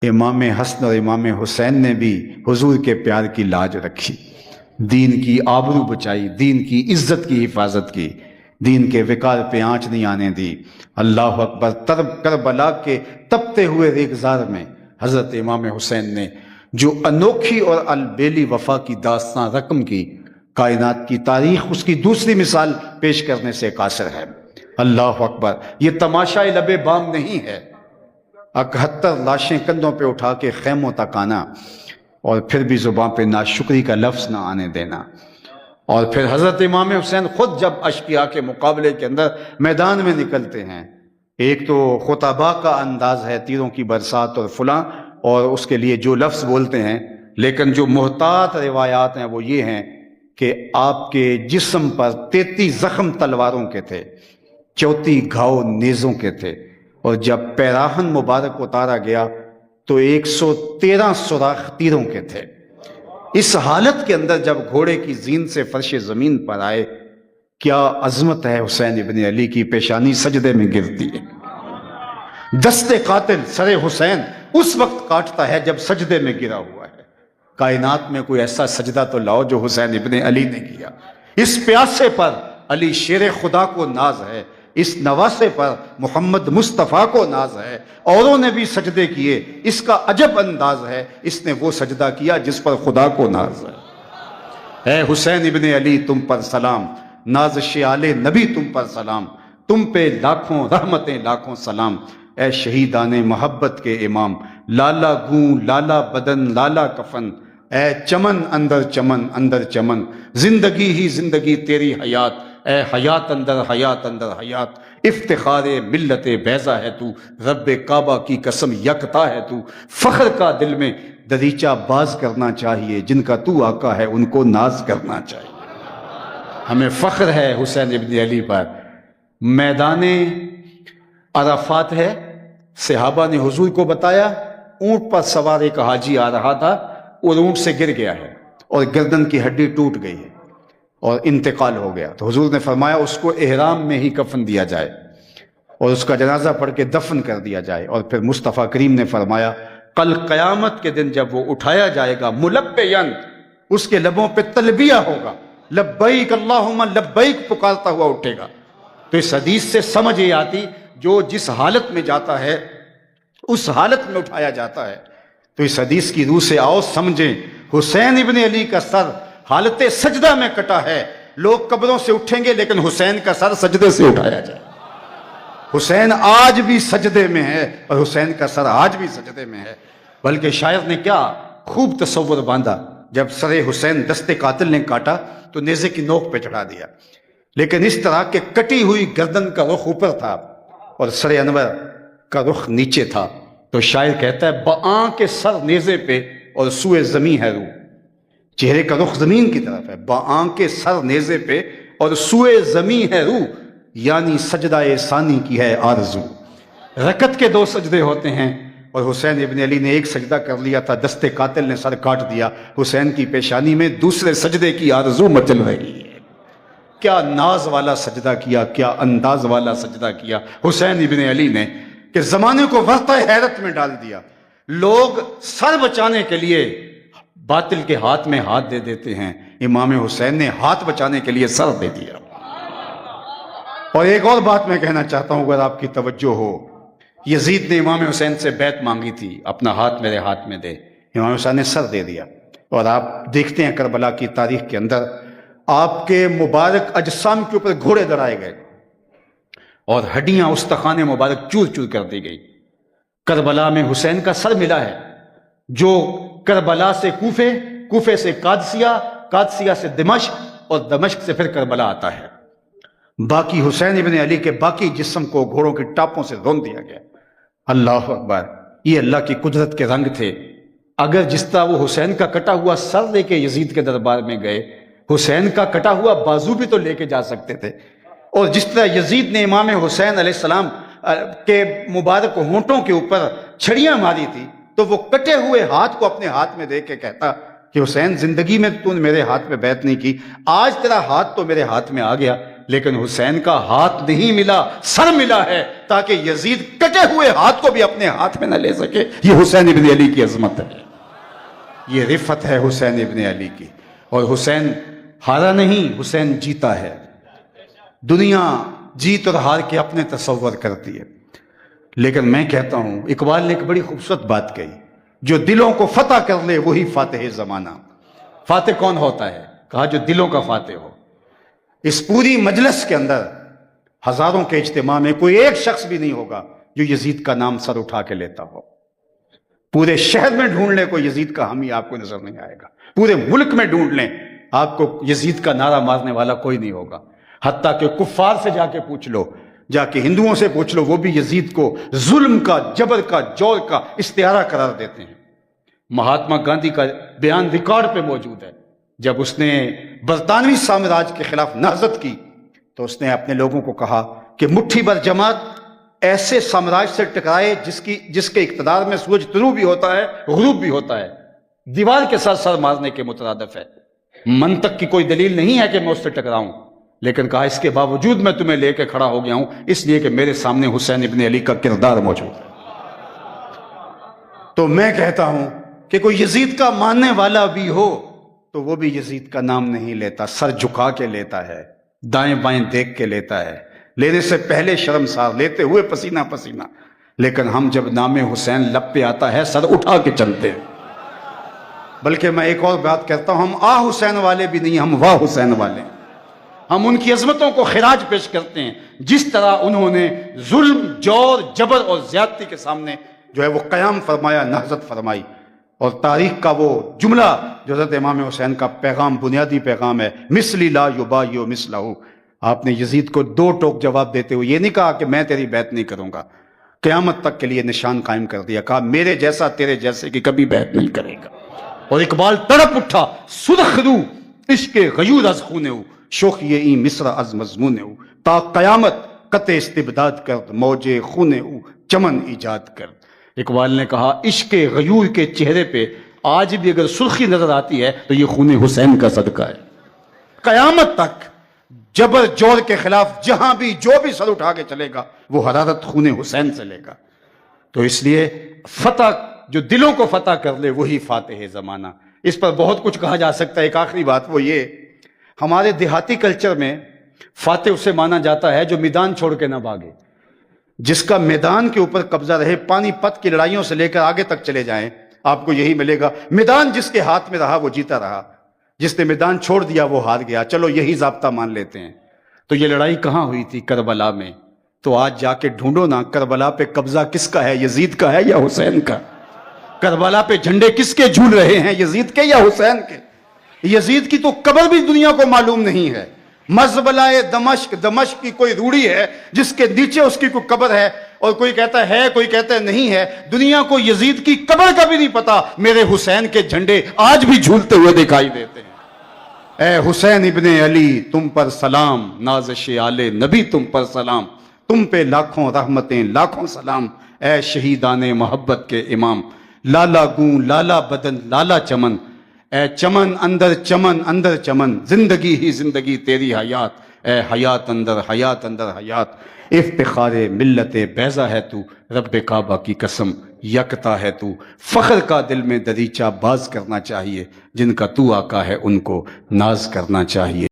امام حسن اور امام حسین نے بھی حضور کے پیار کی لاج رکھی، دین کی آبرو بچائی، دین کی عزت کی حفاظت کی، دین کے وقار پہ آنچ نہیں آنے دی۔ اللہ اکبر۔ کربلا کے تپتے ہوئے ریگزار میں حضرت امام حسین نے جو انوکھی اور البیلی وفا کی داستان رقم کی، کائنات کی تاریخ اس کی دوسری مثال پیش کرنے سے قاصر ہے۔ اللہ اکبر۔ یہ تماشائے لب بام نہیں ہے، 71 لاشیں کندھوں پہ اٹھا کے خیموں تک آنا، اور پھر بھی زباں پہ ناشکری کا لفظ نہ آنے دینا۔ اور پھر حضرت امام حسین خود جب اشقیاء کے مقابلے کے اندر میدان میں نکلتے ہیں، ایک تو خطبہ کا انداز ہے، تیروں کی برسات اور فلاں، اور اس کے لیے جو لفظ بولتے ہیں، لیکن جو محتاط روایات ہیں وہ یہ ہیں کہ آپ کے جسم پر 33 زخم تلواروں کے تھے، 34 گھاؤ نیزوں کے تھے، اور جب پیراہن مبارک اتارا گیا تو 113 سوراخ تیروں کے تھے۔ اس حالت کے اندر جب گھوڑے کی زین سے فرش زمین پر آئے، کیا عظمت ہے حسین ابن علی کی، پیشانی سجدے میں گرتی ہے۔ دست قاتل سر حسین اس وقت کاٹتا ہے جب سجدے میں گرا ہوا ہے۔ کائنات میں کوئی ایسا سجدہ تو لاؤ جو حسین ابن علی نے کیا۔ اس پیاسے پر علی شیر خدا کو ناز ہے، اس نواسے پر محمد مصطفیٰ کو ناز ہے۔ اوروں نے بھی سجدے کیے، اس کا عجب انداز ہے، اس نے وہ سجدہ کیا جس پر خدا کو ناز ہے۔ اے حسین ابن علی تم پر سلام، نازش آل نبی تم پر سلام، تم پہ لاکھوں رحمتیں لاکھوں سلام۔ اے شہیدان محبت کے امام، لالا گوں لالا بدن لالا کفن، اے چمن اندر چمن اندر چمن، زندگی ہی زندگی تیری حیات، اے حیات اندر حیات، افتخار ملت بیضا ہے تو، رب کعبہ کی قسم یکتا ہے تو، فخر کا دل میں دریچہ باز کرنا چاہیے، جن کا تو آقا ہے ان کو ناز کرنا چاہیے۔ ہمیں فخر ہے حسین ابن علی پر۔ میدان عرفات ہے، صحابہ نے حضور کو بتایا، اونٹ پر سوار ایک حاجی آ رہا تھا اور اونٹ سے گر گیا ہے اور گردن کی ہڈی ٹوٹ گئی ہے اور انتقال ہو گیا، تو حضور نے فرمایا اس کو احرام میں ہی کفن دیا جائے اور اس کا جنازہ پڑھ کے دفن کر دیا جائے۔ اور پھر مصطفیٰ کریم نے فرمایا کل قیامت کے دن جب وہ اٹھایا جائے گا ملبیاً، اس کے لبوں پہ تلبیہ ہوگا، لبیک اللہم لبیک پکارتا ہوا اٹھے گا۔ تو اس حدیث سے سمجھ یہ آتی جو جس حالت میں جاتا ہے اس حالت میں اٹھایا جاتا ہے۔ تو اس حدیث کی روح سے آؤ سمجھیں، حسین ابن علی کا سر حالت سجدہ میں کٹا ہے۔ لوگ قبروں سے اٹھیں گے لیکن حسین کا سر سجدے سے اٹھایا جائے۔ حسین آج بھی سجدے میں ہے اور حسین کا سر آج بھی سجدے میں ہے۔ بلکہ شاعر نے کیا خوب تصور باندھا، جب سر حسین دست قاتل نے کاٹا تو نیزے کی نوک پہ چڑھا دیا، لیکن اس طرح کہ کٹی ہوئی گردن کا رخ اوپر تھا اور سر انور کا رخ نیچے تھا، تو شاعر کہتا ہے بآں کے سر نیزے پہ اور سوئے زمیں ہے روح، چہرے کا رخ زمین کی طرف ہے، بآں کے سر نیزے پہ اور سوئے زمیں ہے روح، یعنی سجدہ ثانی کی ہے آرزو۔ رکعت کے 2 سجدے ہوتے ہیں اور حسین ابن علی نے ایک سجدہ کر لیا تھا، دست قاتل نے سر کاٹ دیا، حسین کی پیشانی میں دوسرے سجدے کی آرزو مچل رہی ہے۔ کیا ناز والا سجدہ کیا، کیا انداز والا سجدہ کیا حسین ابن علی نے کہ زمانے کو ورطہ حیرت میں ڈال دیا۔ لوگ سر بچانے کے لیے باطل کے ہاتھ میں ہاتھ دے دیتے ہیں، امام حسین نے ہاتھ بچانے کے لیے سر دے دیا۔ اور ایک اور بات میں کہنا چاہتا ہوں اگر آپ کی توجہ ہو، یزید نے امام حسین سے بیعت مانگی تھی، اپنا ہاتھ میرے ہاتھ میں دے، امام حسین نے سر دے دیا۔ اور آپ دیکھتے ہیں کربلا کی تاریخ کے اندر آپ کے مبارک اجسام کے اوپر گھوڑے دڑائے گئے اور ہڈیاں استخوان مبارک چور چور کر دی گئی۔ کربلا میں حسین کا سر ملا ہے، جو کربلا سے کوفے، کوفے سے قادسیہ، قادسیہ سے دمشق اور دمشق سے پھر کربلا آتا ہے۔ باقی حسین ابن علی کے باقی جسم کو گھوڑوں کی ٹاپوں سے رون دیا گیا۔ اللہ اکبر۔ یہ اللہ کی قدرت کے رنگ تھے۔ اگر جس طرح وہ حسین کا کٹا ہوا سر لے کے یزید کے دربار میں گئے، حسین کا کٹا ہوا بازو بھی تو لے کے جا سکتے تھے، اور جس طرح یزید نے امام حسین علیہ السلام کے مبارک ہونٹوں کے اوپر چھڑیاں ماری تھی، تو وہ کٹے ہوئے ہاتھ کو اپنے ہاتھ میں دے کے کہتا کہ حسین زندگی میں تو نے میرے ہاتھ میں بیعت نہیں کی، آج تیرا ہاتھ تو میرے ہاتھ میں آ گیا، لیکن حسین کا ہاتھ نہیں ملا، سر ملا ہے، تاکہ یزید کٹے ہوئے ہاتھ کو بھی اپنے ہاتھ میں نہ لے سکے۔ یہ حسین ابن علی کی عظمت ہے، یہ رفت ہے حسین ابن علی کی۔ اور حسین ہارا نہیں، حسین جیتا ہے۔ دنیا جیت اور ہار کے اپنے تصور کرتی ہے، لیکن میں کہتا ہوں، اقبال نے ایک بڑی خوبصورت بات کہی، جو دلوں کو فتح کر لے وہی فاتح زمانہ۔ فاتح کون ہوتا ہے؟ کہا جو دلوں کا فاتح ہو۔ اس پوری مجلس کے اندر ہزاروں کے اجتماع میں کوئی ایک شخص بھی نہیں ہوگا جو یزید کا نام سر اٹھا کے لیتا ہو۔ پورے شہر میں ڈھونڈ لیں، کوئی یزید کا حامی آپ کو نظر نہیں آئے گا۔ پورے ملک میں ڈھونڈ لیں، آپ کو یزید کا نعرہ مارنے والا کوئی نہیں ہوگا۔ حتیٰ کہ کفار سے جا کے پوچھ لو، جا کے ہندوؤں سے پوچھ لو، وہ بھی یزید کو ظلم کا، جبر کا، جور کا استعارہ قرار دیتے ہیں۔ مہاتما گاندھی کا بیان ریکارڈ پہ موجود ہے، جب اس نے برطانوی سامراج کے خلاف نہضت کی تو اس نے اپنے لوگوں کو کہا کہ مٹھی بھر جماعت ایسے سامراج سے ٹکرائے جس کے اقتدار میں سورج طلوع بھی ہوتا ہے، غروب بھی ہوتا ہے، دیوار کے ساتھ سر مارنے کے مترادف ہے۔ منطق کی کوئی دلیل نہیں ہے کہ میں اس سے ٹکراؤں، لیکن کہا اس کے باوجود میں تمہیں لے کے کھڑا ہو گیا ہوں، اس لیے کہ میرے سامنے حسین ابن علی کا کردار موجود ہے۔ تو میں کہتا ہوں کہ کوئی یزید کا ماننے والا بھی ہو تو وہ بھی یزید کا نام نہیں لیتا، سر جھکا کے لیتا ہے، دائیں بائیں دیکھ کے لیتا ہے، لینے سے پہلے شرمسار، لیتے ہوئے پسینہ پسینہ۔ لیکن ہم جب نام حسین لب پہ آتا ہے سر اٹھا کے چلتے ہیں۔ بلکہ میں ایک اور بات کہتا ہوں، ہم آ حسین والے بھی نہیں، ہم واہ حسین والے ہیں۔ ہم ان کی عظمتوں کو خراج پیش کرتے ہیں، جس طرح انہوں نے ظلم، جور، جبر اور زیادتی کے سامنے جو ہے وہ قیام فرمایا، نہضت فرمائی۔ اور تاریخ کا وہ جملہ جو حضرت امام حسین کا پیغام، بنیادی پیغام ہے، مثلی لا یبایع مثلہ، آپ نے یزید کو دو ٹوک جواب دیتے ہوئے یہ نہیں کہا کہ میں تیری بیعت نہیں کروں گا، قیامت تک کے لیے نشان قائم کر دیا، کہا میرے جیسا تیرے جیسے کی کبھی بیعت نہیں کرے گا۔ اور اقبال تڑپ اٹھا، سرخ رو عشق غیور از خونے ہو، شوخی این مصر از مضمونے ہو، تا قیامت قطع استبداد کرد، موج خونے ہو چمن ایجاد کرد۔ اقبال نے کہا عشق غیور کے چہرے پہ آج بھی اگر سرخی نظر آتی ہے تو یہ خون حسین کا صدقہ ہے۔ قیامت تک جبر جور کے خلاف جہاں بھی جو بھی سر اٹھا کے چلے گا وہ حرارت خون حسین سے لے گا۔ تو اس لیے فتح جو دلوں کو فتح کر لے وہی فاتح زمانہ۔ اس پر بہت کچھ کہا جا سکتا ہے۔ ایک آخری بات وہ یہ، ہمارے دیہاتی کلچر میں فاتح اسے مانا جاتا ہے جو میدان چھوڑ کے نہ بھاگے، جس کا میدان کے اوپر قبضہ رہے، پانی پت کی لڑائیوں سے لے کر آگے تک چلے جائیں، آپ کو یہی ملے گا۔ میدان جس کے ہاتھ میں رہا وہ جیتا رہا، جس نے میدان چھوڑ دیا وہ ہار گیا۔ چلو یہی ضابطہ مان لیتے ہیں۔ تو یہ لڑائی کہاں ہوئی تھی؟ کربلا میں۔ تو آج جا کے ڈھونڈو نا، کربلا پہ قبضہ کس کا ہے؟ یزید کا ہے یا حسین کا؟ کربلا پہ جھنڈے کس کے جھول رہے ہیں؟ یزید کے یا حسین کے؟ یزید کی تو قبر بھی دنیا کو معلوم نہیں ہے۔ مزبلائے دمشق، دمشق کی کوئی روڑی ہے جس کے نیچے اس کی کوئی قبر ہے، اور کوئی کہتا ہے کوئی کہتا ہے نہیں ہے۔ دنیا کو یزید کی قبر کا بھی نہیں پتا، میرے حسین کے جھنڈے آج بھی جھولتے ہوئے دکھائی دیتے ہیں۔ اے حسین ابن علی تم پر سلام، نازش آل نبی تم پر سلام، تم پہ لاکھوں رحمتیں لاکھوں سلام، اے شہیدان محبت کے امام، لالا گوں لالا بدن لالا چمن، اے چمن اندر چمن، زندگی ہی زندگی تیری حیات، اے حیات اندر حیات، افتخار ملت بیضا ہے تو، رب کعبہ کی قسم یکتا ہے تو، فخر کا دل میں دریچہ باز کرنا چاہیے، جن کا تو آقا ہے ان کو ناز کرنا چاہیے۔